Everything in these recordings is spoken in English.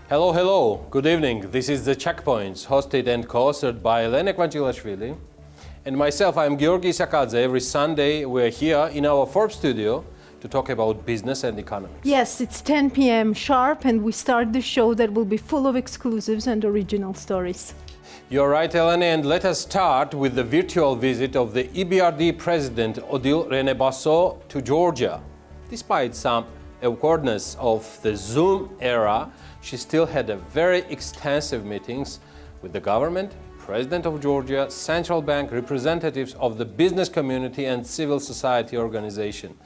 Hello, hello. Good evening. This is The Checkpoints, hosted and co-authored by Elena Kvantilashvili. And myself, I'm Georgi Sakadze. Every Sunday, we're here in our Forbes studio to talk about business and economics. Yes, it's 10 p.m. sharp, and we start the show that will be full of exclusives and original stories. You're right, Elena, and let us start with the virtual visit of the EBRD President Odile Renaud-Basso to Georgia. Despite some awkwardness of the Zoom era, she still had a very extensive meetings with the government, President of Georgia, Central Bank, representatives of the business community and civil society organization.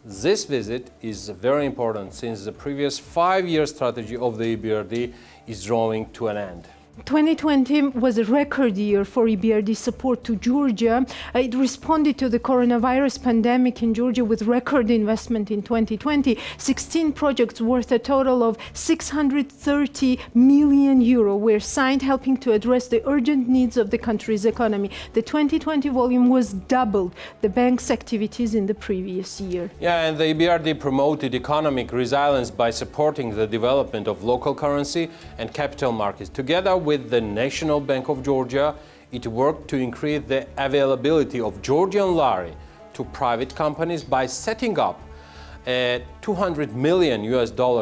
This visit is very important since the previous 5-year strategy of the EBRD is drawing to an end. 2020 was a record year for EBRD support to Georgia. It responded to the coronavirus pandemic in Georgia with record investment in 2020. 16 projects worth a total of 630 million euro were signed, helping to address the urgent needs of the country's economy. The 2020 volume was double the bank's activities in the previous year. Yeah, and the EBRD promoted economic resilience by supporting the development of local currency and capital markets. Together with the National Bank of Georgia, it worked to increase the availability of Georgian lari to private companies by setting up a $200 million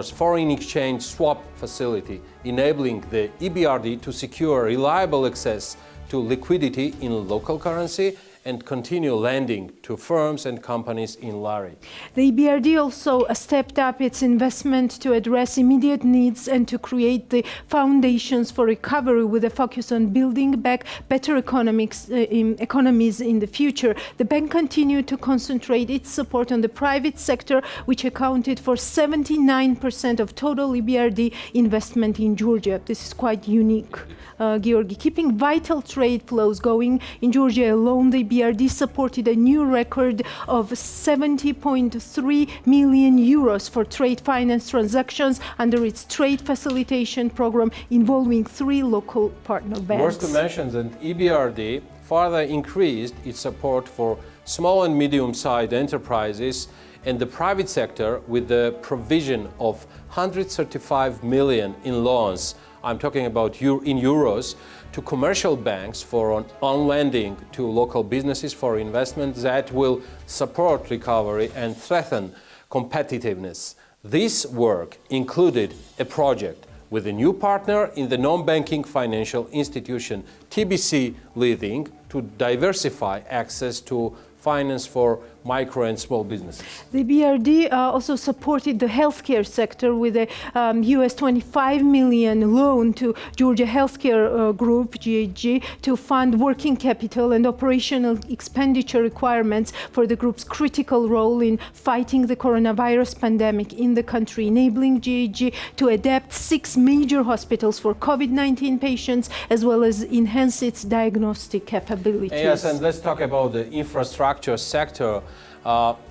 foreign exchange swap facility, enabling the EBRD to secure reliable access to liquidity in local currency and continue lending to firms and companies in lari. The EBRD also stepped up its investment to address immediate needs and to create the foundations for recovery with a focus on building back better economies in the future. The bank continued to concentrate its support on the private sector, which accounted for 79% of total EBRD investment in Georgia. This is quite unique, Georgi. Keeping vital trade flows going in Georgia alone, the EBRD supported a new record of 70.3 million euros for trade finance transactions under its trade facilitation program involving 3 local partner banks. Worth to mention that EBRD further increased its support for small and medium-sized enterprises and the private sector with the provision of 135 million in loans. I'm talking about in euros, to commercial banks for on lending to local businesses for investment that will support recovery and strengthen competitiveness. This work included a project with a new partner in the non-banking financial institution, TBC leading, to diversify access to finance for micro and small businesses. The EBRD also supported the healthcare sector with a US $25 million loan to Georgia Healthcare Group, GHG, to fund working capital and operational expenditure requirements for the group's critical role in fighting the coronavirus pandemic in the country, enabling GHG to adapt 6 major hospitals for COVID-19 patients, as well as enhance its diagnostic capabilities. Yes, and let's talk about the infrastructure sector.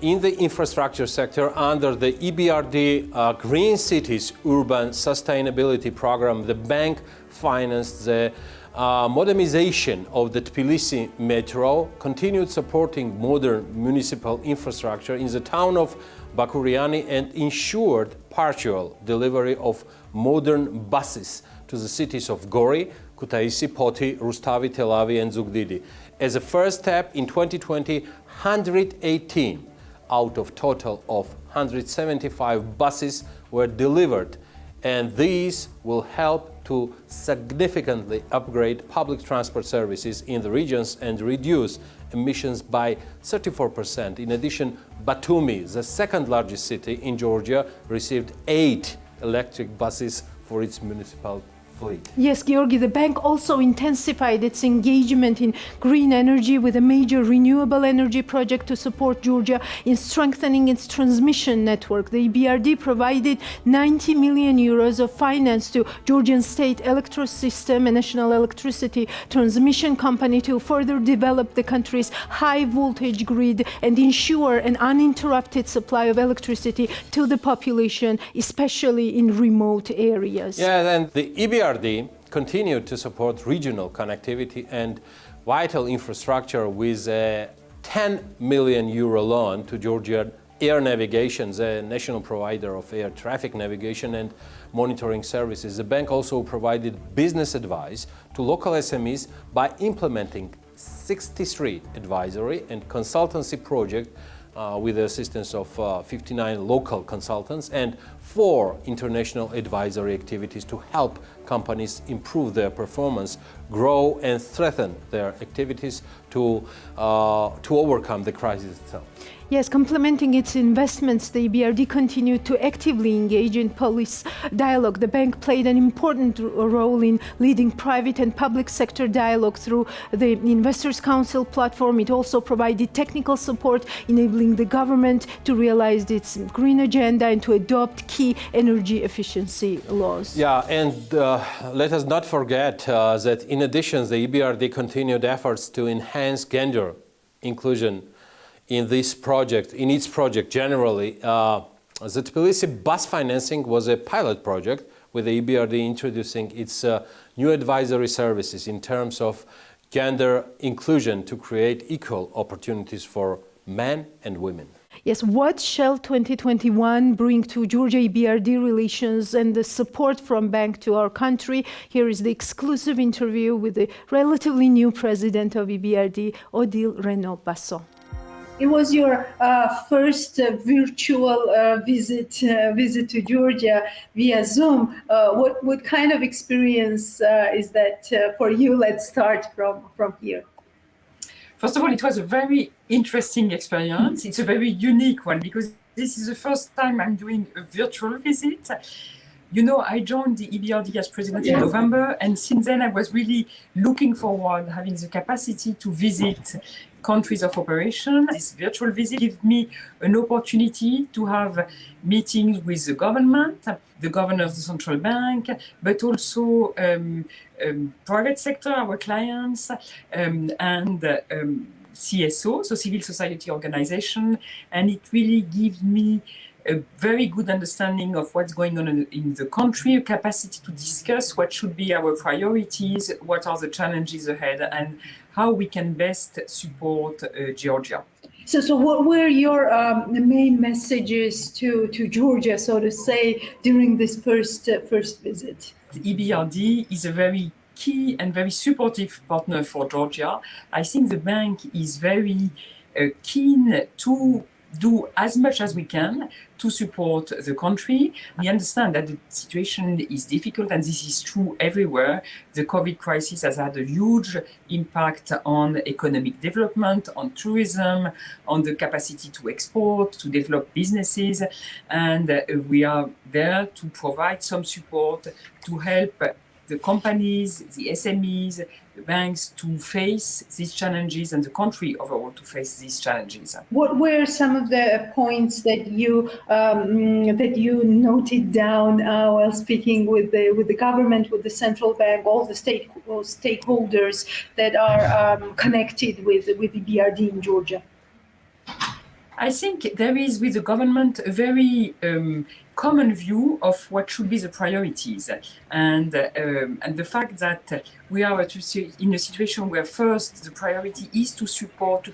In the infrastructure sector, under the EBRD Green Cities Urban Sustainability Program, the bank financed the modernization of the Tbilisi metro, continued supporting modern municipal infrastructure in the town of Bakuriani, and ensured partial delivery of modern buses to the cities of Gori, Kutaisi, Poti, Rustavi, Tel Aviv, and Zugdidi. As a first step, in 2020, 118 out of total of 175 buses were delivered, and these will help to significantly upgrade public transport services in the regions and reduce emissions by 34%. In addition, Batumi, the second largest city in Georgia, received 8 electric buses for its municipal fleet. Yes, Georgi, the bank also intensified its engagement in green energy with a major renewable energy project to support Georgia in strengthening its transmission network. The EBRD provided 90 million euros of finance to Georgian State Electrosystem, a national electricity transmission company, to further develop the country's high voltage grid and ensure an uninterrupted supply of electricity to the population, especially in remote areas. Yeah, and the EBRD continued to support regional connectivity and vital infrastructure with a 10 million euro loan to Georgia Air Navigation, the national provider of air traffic navigation, and monitoring services. The bank also provided business advice to local SMEs by implementing 63 advisory and consultancy projects with the assistance of 59 local consultants and 4 international advisory activities to help companies improve their performance, grow and strengthen their activities to overcome the crisis itself. Yes, complementing its investments, the EBRD continued to actively engage in policy dialogue. The bank played an important role in leading private and public sector dialogue through the Investors' Council platform. It also provided technical support, enabling the government to realize its green agenda and to adopt key energy efficiency laws. Yeah, and let us not forget that in addition, the EBRD continued efforts to enhance gender inclusion in its project generally. The Tbilisi bus financing was a pilot project with the EBRD introducing its new advisory services in terms of gender inclusion to create equal opportunities for men and women. Yes, what shall 2021 bring to Georgia-EBRD relations and the support from bank to our country? Here is the exclusive interview with the relatively new president of EBRD, Odile Renaud-Basso. It was your first virtual visit to Georgia via Zoom. What kind of experience is that for you? Let's start from here. First of all, it was a very interesting experience. It's a very unique one because this is the first time I'm doing a virtual visit. You know, I joined the EBRD as president in November, and since then I was really looking forward having the capacity to visit countries of operation. This virtual visit gives me an opportunity to have meetings with the government, the governor of the central bank, but also private sector, our clients, and CSO, so civil society organization, and it really gives me a very good understanding of what's going on in the country, a capacity to discuss what should be our priorities, what are the challenges ahead, and how we can best support Georgia. So what were your main messages to Georgia, so to say, during this first visit? The EBRD is a very key and very supportive partner for Georgia. I think the bank is very keen to do as much as we can to support the country. We understand that the situation is difficult, and this is true everywhere. The COVID crisis has had a huge impact on economic development, on tourism, on the capacity to export, to develop businesses, and we are there to provide some support to help the companies, the SMEs, the banks to face these challenges and the country overall to face these challenges. What were some of the points that you noted down while speaking with the government, with the central bank, all the stakeholders that are connected with EBRD in Georgia? I think there is with the government a very common view of what should be the priorities, and the fact that we are in a situation where first the priority is to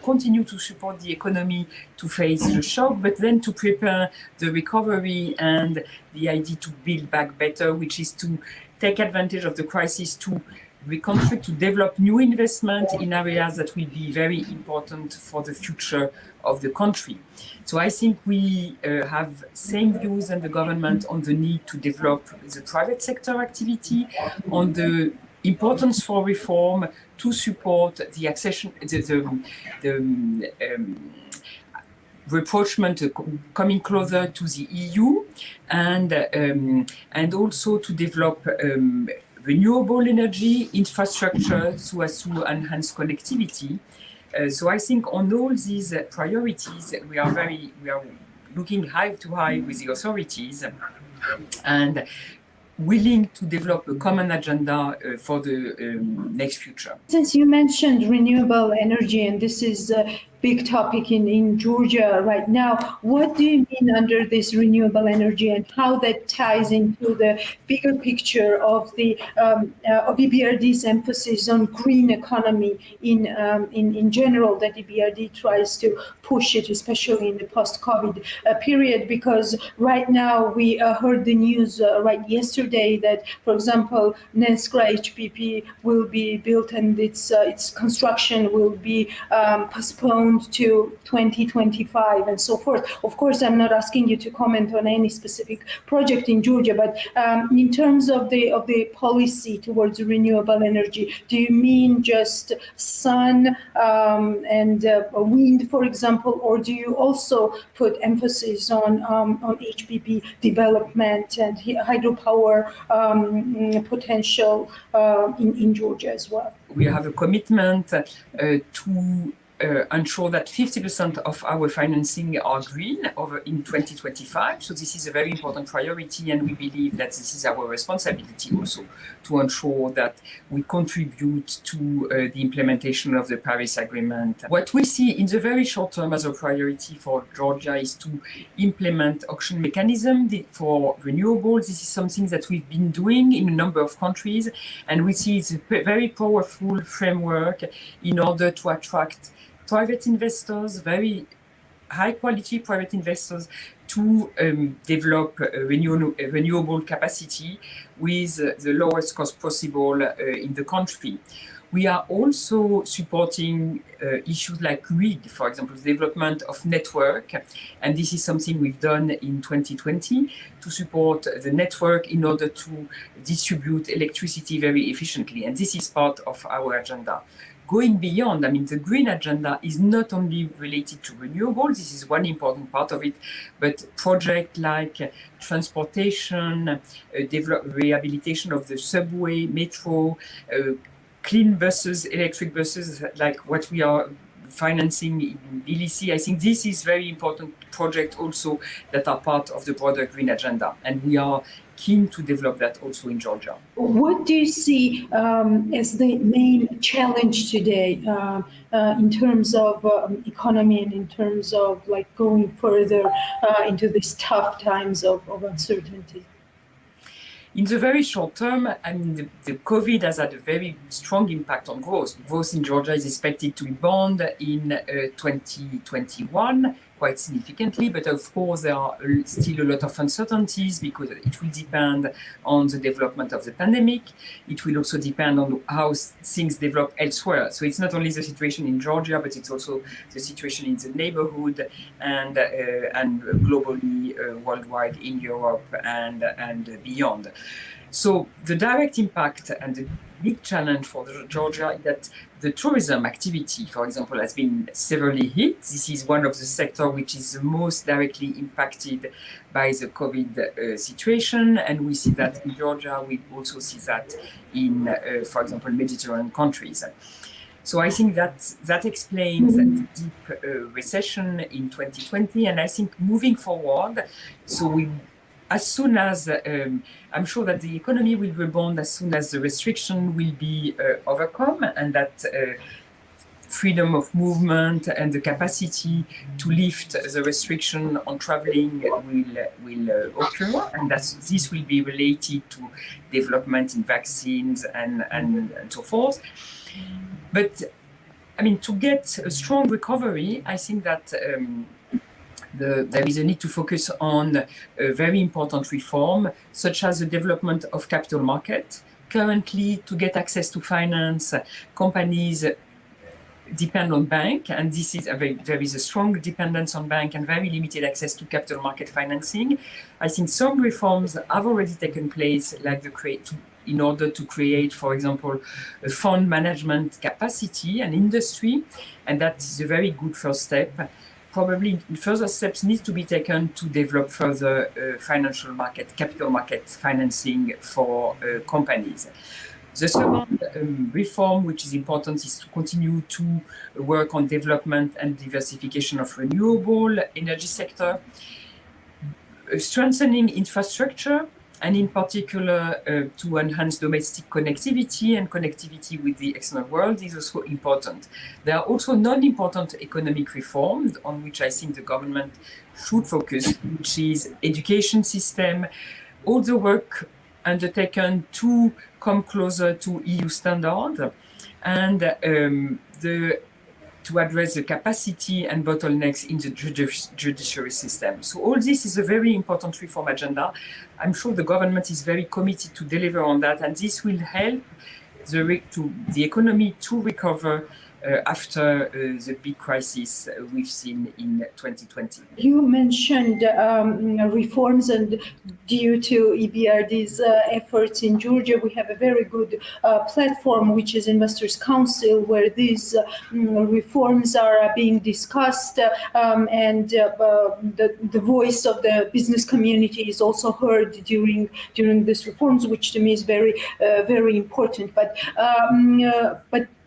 continue to support the economy to face the shock, but then to prepare the recovery and the idea to build back better, which is to take advantage of the crisis to reconstruct, to develop new investment in areas that will be very important for the future of the country. So I think we have same views than the government on the need to develop the private sector activity, on the importance for reform to support the accession, the rapprochement coming closer to the EU, and also to develop renewable energy infrastructure so as to enhance connectivity. So I think on all these priorities, we are looking eye to eye with the authorities, and willing to develop a common agenda for the next future. Since you mentioned renewable energy, and this is a big topic in Georgia right now, what do you mean under this renewable energy, and how that ties into the bigger picture of the of EBRD's emphasis on green economy in general, that EBRD tries to push it, especially in the post-COVID period? Because right now we heard the news right yesterday that, for example, Neskra HPP will be built and its construction will be postponed to 2025 and so forth. Of course, I'm not asking you to comment on any specific project in Georgia, but in terms of the policy towards renewable energy, do you mean just sun and wind, for example, or do you also put emphasis on HPP development and hydropower potential in Georgia as well? We have a commitment to ensure that 50% of our financing are green in 2025. So this is a very important priority, and we believe that this is our responsibility also to ensure that we contribute to the implementation of the Paris Agreement. What we see in the very short term as a priority for Georgia is to implement auction mechanism for renewables. This is something that we've been doing in a number of countries, and we see it's a very powerful framework in order to attract private investors, very high quality private investors, to develop renewable capacity with the lowest cost possible in the country. We are also supporting issues like grid, for example, the development of network. And this is something we've done in 2020 to support the network in order to distribute electricity very efficiently. And this is part of our agenda. Going beyond, I mean, the green agenda is not only related to renewables, this is one important part of it, but projects like transportation, rehabilitation of the subway, metro, clean buses, electric buses, like what we are financing in BLC. I think this is very important projects also that are part of the broader green agenda, and we are keen to develop that also in Georgia. What do you see as the main challenge today in terms of economy and in terms of like going further into these tough times of uncertainty? In the very short term, I mean, the COVID has had a very strong impact on growth. Growth in Georgia is expected to rebound in 2021 quite significantly, but of course there are still a lot of uncertainties because it will depend on the development of the pandemic. It will also depend on how things develop elsewhere. So it's not only the situation in Georgia, but it's also the situation in the neighborhood and globally, worldwide, in Europe and beyond. So the direct impact and the big challenge for Georgia is that the tourism activity, for example, has been severely hit. This is one of the sectors which is the most directly impacted by the COVID situation. And we see that in Georgia, we also see that in, for example, Mediterranean countries. So I think that explains the deep recession in 2020. And I think moving forward, as soon as, I'm sure that the economy will rebound as soon as the restriction will be overcome, and that freedom of movement and the capacity to lift the restriction on traveling will occur, and that this will be related to development in vaccines and so forth. But I mean, to get a strong recovery, I think that there is a need to focus on a very important reform, such as the development of capital market. Currently, to get access to finance, companies depend on bank, and there is a strong dependence on bank and very limited access to capital market financing. I think some reforms have already taken place, like in order to create, for example, a fund management capacity and industry, and that is a very good first step. Probably further steps need to be taken to develop further capital market financing for companies. The second reform, which is important, is to continue to work on development and diversification of renewable energy sector, strengthening infrastructure, and in particular to enhance domestic connectivity and connectivity with the external world is also important. There are also non-important economic reforms on which I think the government should focus, which is education system, all the work undertaken to come closer to EU standards, and to address the capacity and bottlenecks in the judiciary system. So all this is a very important reform agenda. I'm sure the government is very committed to deliver on that, and this will help the economy to recover after the big crisis we've seen in 2020. You mentioned reforms, and due to EBRD's efforts in Georgia, we have a very good platform, which is Investors Council, where these reforms are being discussed, and the voice of the business community is also heard during these reforms, which to me is very important. But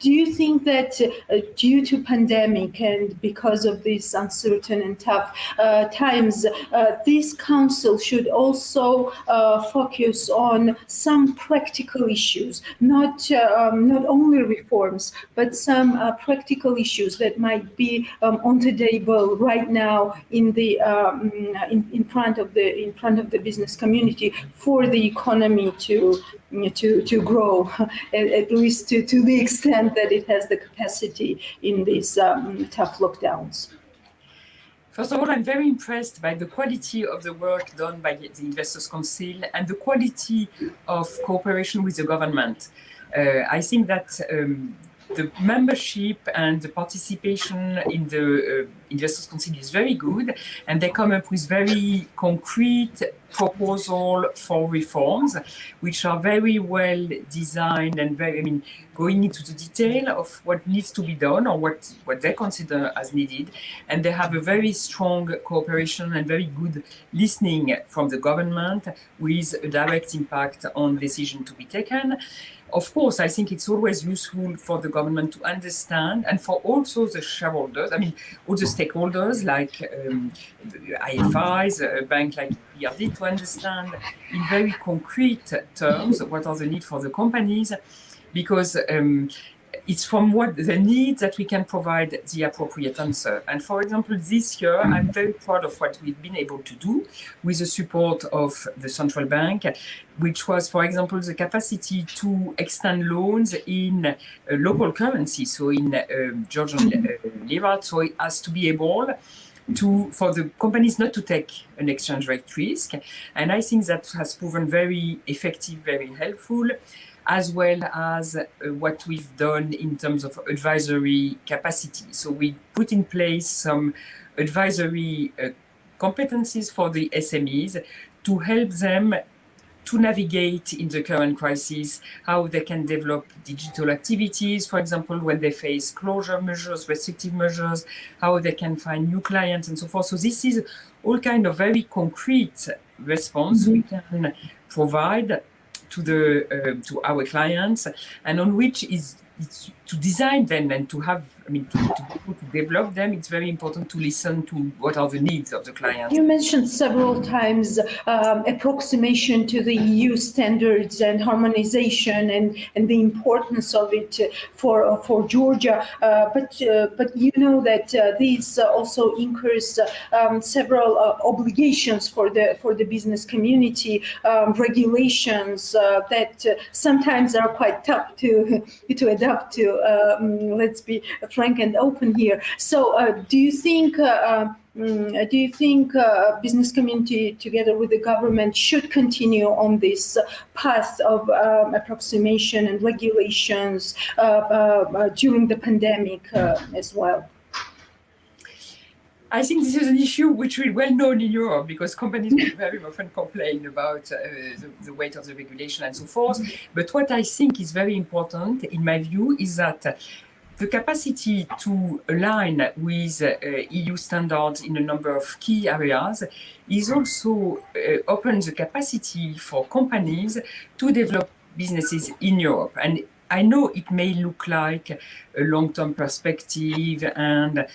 do you think that due to pandemic and because of these uncertain and tough times, this council should also focus on some practical issues, not only reforms, but some practical issues that might be on the table right now in in front of the business community for the economy to grow, at least to the extent that it has the capacity in these tough lockdowns? First of all, I'm very impressed by the quality of the work done by the Investors Council and the quality of cooperation with the government. I think that the membership and the participation in the Investors Council is very good, and they come up with very concrete proposals for reforms, which are very well designed and going into the detail of what needs to be done or what they consider as needed. And they have a very strong cooperation and very good listening from the government with a direct impact on decisions to be taken. Of course, I think it's always useful for the government to understand, and for also the shareholders, all the stakeholders like IFIs, a bank like EBRD, to understand in very concrete terms what are the needs for the companies, because it's from what the needs that we can provide the appropriate answer. And for example, this year, I'm very proud of what we've been able to do with the support of the central bank, which was, for example, the capacity to extend loans in local currency, so in Georgian lira, so as to be able for the companies not to take an exchange rate risk. And I think that has proven very effective, very helpful, as well as what we've done in terms of advisory capacity. So we put in place some advisory competencies for the SMEs to help them to navigate in the current crisis, how they can develop digital activities, for example, when they face closure measures, restrictive measures, how they can find new clients and so forth. So this is all kind of very concrete response we can provide to our clients, and on which is to design them and to have, to develop them. It's very important to listen to what are the needs of the client. You mentioned several times approximation to the EU standards and harmonization and the importance of it for Georgia. But you know that these also incurs several obligations for the business community, regulations that sometimes are quite tough to adapt to. Let's be frank and open here. So, do you think business community, together with the government, should continue on this path of approximation and regulations during the pandemic as well? I think this is an issue which is well known in Europe, because companies very often complain about the weight of the regulation and so forth. But what I think is very important, in my view, is that the capacity to align with EU standards in a number of key areas is also opens the capacity for companies to develop businesses in Europe. And I know it may look like a long-term perspective and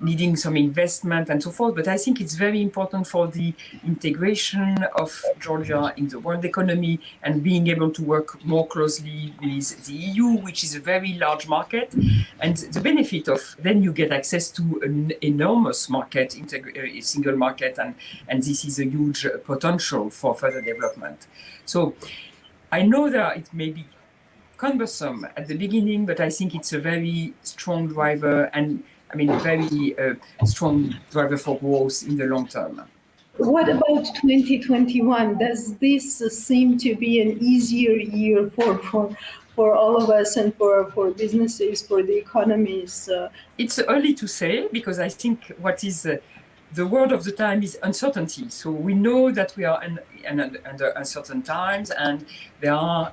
needing some investment and so forth. But I think it's very important for the integration of Georgia in the world economy and being able to work more closely with the EU, which is a very large market. And the benefit of then you get access to an enormous market, a single market, and this is a huge potential for further development. So I know that it may be cumbersome at the beginning, but I think it's a very strong driver, and I mean, a very strong driver for growth in the long term. What about 2021? Does this seem to be an easier year for all of us and for businesses, for the economies? It's early to say, because I think what is the word of the time is uncertainty. So we know that we are under uncertain times, and there are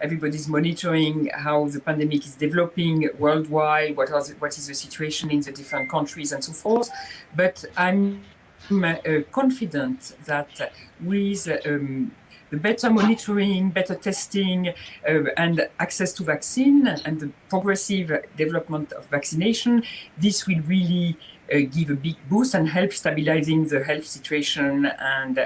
everybody's monitoring how the pandemic is developing worldwide, what is the situation in the different countries and so forth. But I'm confident that with the better monitoring, better testing, and access to vaccine and the progressive development of vaccination, this will really give a big boost and help stabilizing the health situation and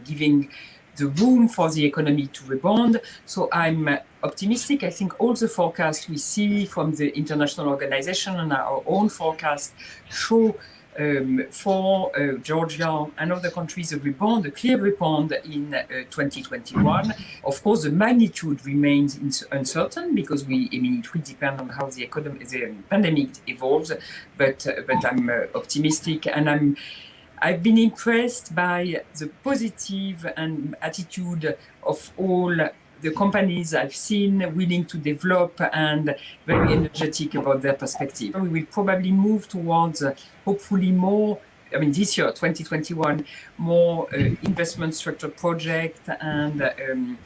giving the room for the economy to rebound. So I'm optimistic. I think all the forecasts we see from the international organization and our own forecast show for Georgia and other countries a clear rebound in 2021. Of course, the magnitude remains uncertain because it will depend on how the pandemic evolves. But I'm optimistic, and I've been impressed by the positive attitude of all the companies I've seen willing to develop and very energetic about their perspective. We will probably move towards hopefully more, this year, 2021, more investment structured project and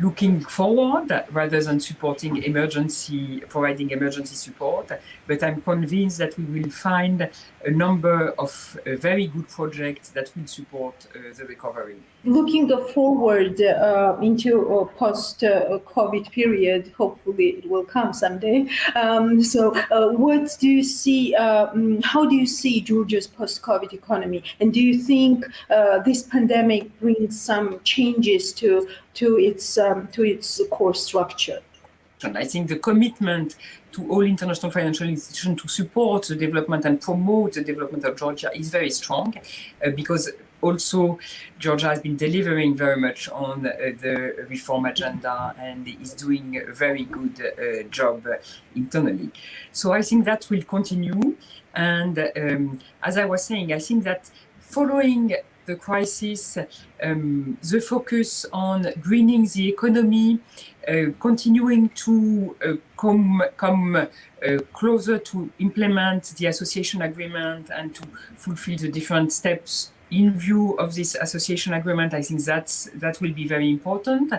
looking forward rather than providing emergency support. But I'm convinced that we will find a number of very good projects that will support the recovery. Looking forward into a post-COVID period, hopefully it will come someday. What do you see? How do you see Georgia's post-COVID economy? And do you think this pandemic brings some changes to its core structure? And I think the commitment to all international financial institutions to support the development and promote the development of Georgia is very strong, because also Georgia has been delivering very much on the reform agenda and is doing a very good job internally. So I think that will continue. And as I was saying, I think that following the crisis, the focus on greening the economy, continuing to come closer to implement the association agreement and to fulfill the different steps in view of this association agreement, I think that will be very important.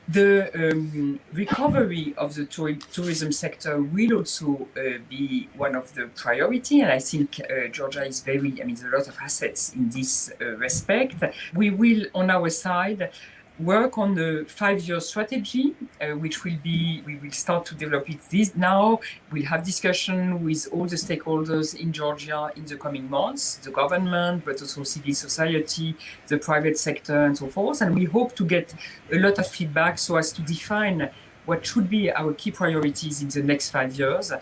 The recovery of the tourism sector will also be one of the priority, and I think Georgia is there's a lot of assets in this respect. We will, on our side, work on the 5-year strategy, which we will start to develop it this now. We'll have discussion with all the stakeholders in Georgia in the coming months, the government, but also civil society, the private sector, and so forth. And we hope to get a lot of feedback so as to define what should be our key priorities in the next 5 years.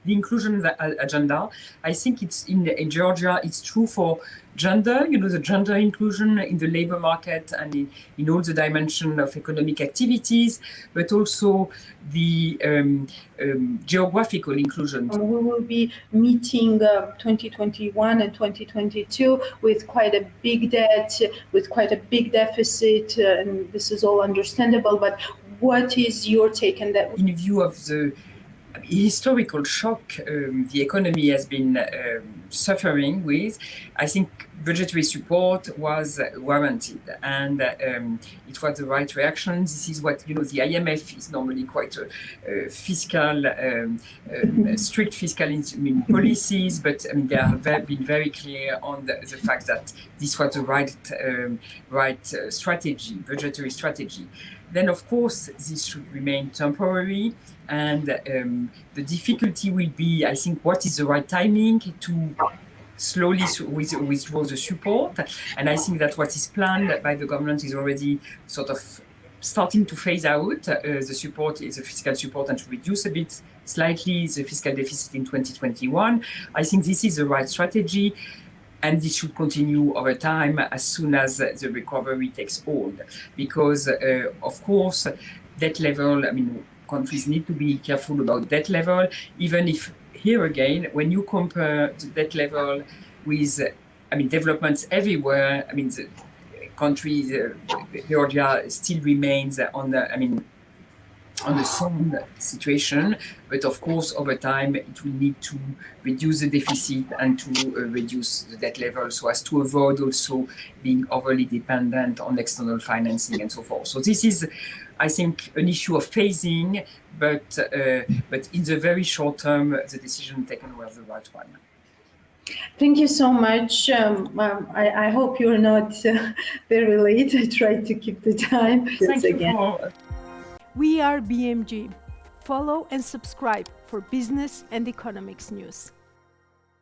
The inclusion agenda, I think it's in Georgia, it's true for gender, the gender inclusion in the labor market and in all the dimension of economic activities, but also the geographical inclusion. We will be meeting 2021 and 2022 with quite a big debt, with quite a big deficit, and this is all understandable, but what is your take on that? In view of the historical shock the economy has been suffering with, I think budgetary support was warranted, and it was the right reaction. This is what, the IMF is normally quite fiscal, strict fiscal policies, but they have been very clear on the fact that this was the right strategy, budgetary strategy. Then, of course, this should remain temporary, and the difficulty will be, I think, what is the right timing to slowly withdraw the support. And I think that what is planned by the government is already sort of starting to phase out the support, the fiscal support, and to reduce a bit slightly the fiscal deficit in 2021. I think this is the right strategy, and this should continue over time as soon as the recovery takes hold. Because, of course, debt level, countries need to be careful about debt level, even if here again, when you compare the debt level with, developments everywhere, the country, Georgia still remains on the sound situation, but of course, over time, it will need to reduce the deficit and to reduce the debt level so as to avoid also being overly dependent on external financing and so forth. So this is, I think, an issue of phasing, but in the very short term, the decision taken was the right one. Thank you so much. I hope you're not very late. I tried to keep the time. Thank you. We are BMG. Follow and subscribe for business and economics news.